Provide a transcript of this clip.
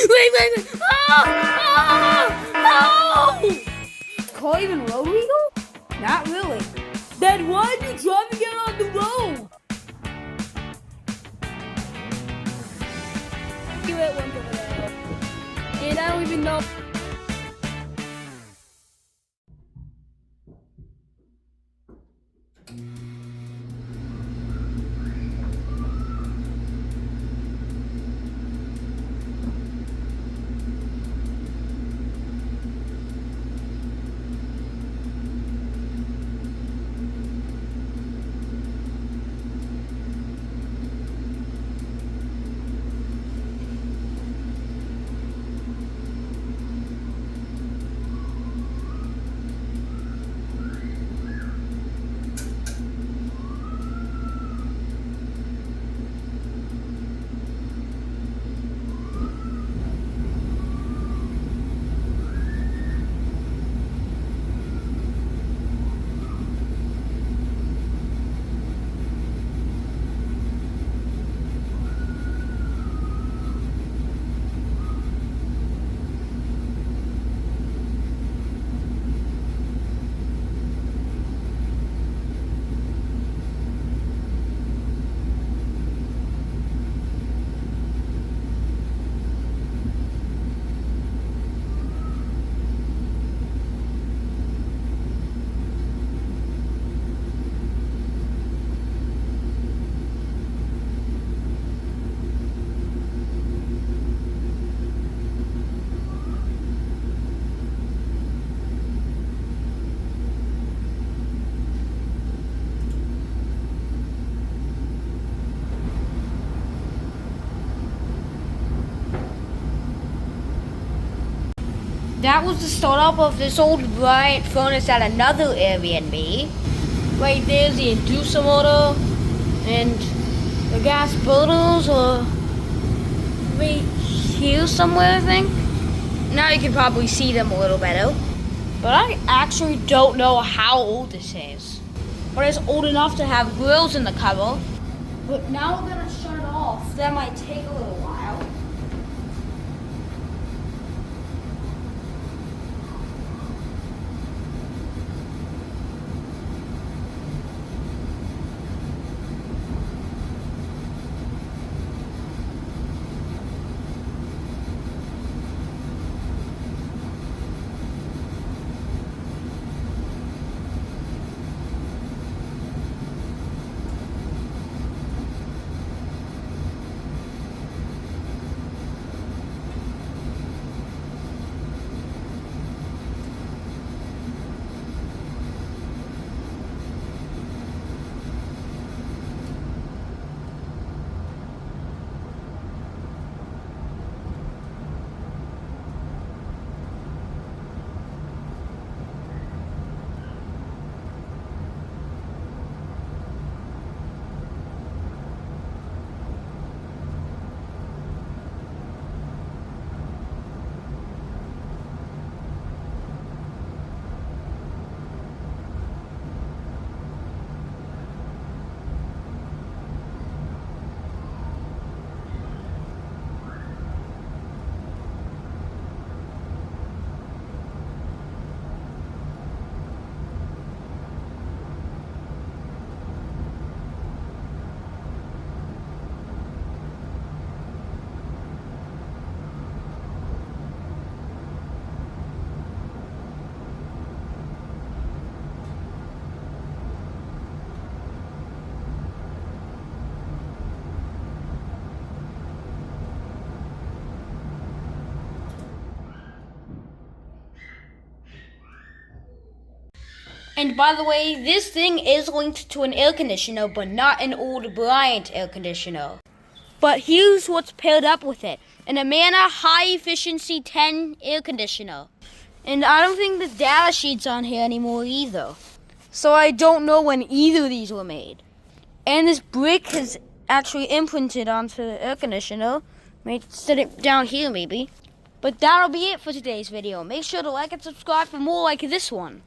Wait. Oh! Car even road legal? Not really. Then why are you driving it on the road? You hit one over there. And I don't even know. That was the startup of this old Bryant furnace at another Airbnb. Right there's the inducer motor and the gas burners are right here somewhere, I think. Now you can probably see them a little better. But I actually don't know how old this is. But it's old enough to have grills in the cover. But now we're gonna shut it off. That might take a little while. And by the way, this thing is linked to an air conditioner, but not an old Bryant air conditioner. But here's what's paired up with it. An Amana high efficiency 10 air conditioner. And I don't think the data sheet's on here anymore either. So I don't know when either of these were made. And this brick is actually imprinted onto the air conditioner. May set it down here maybe. But that'll be it for today's video. Make sure to like and subscribe for more like this one.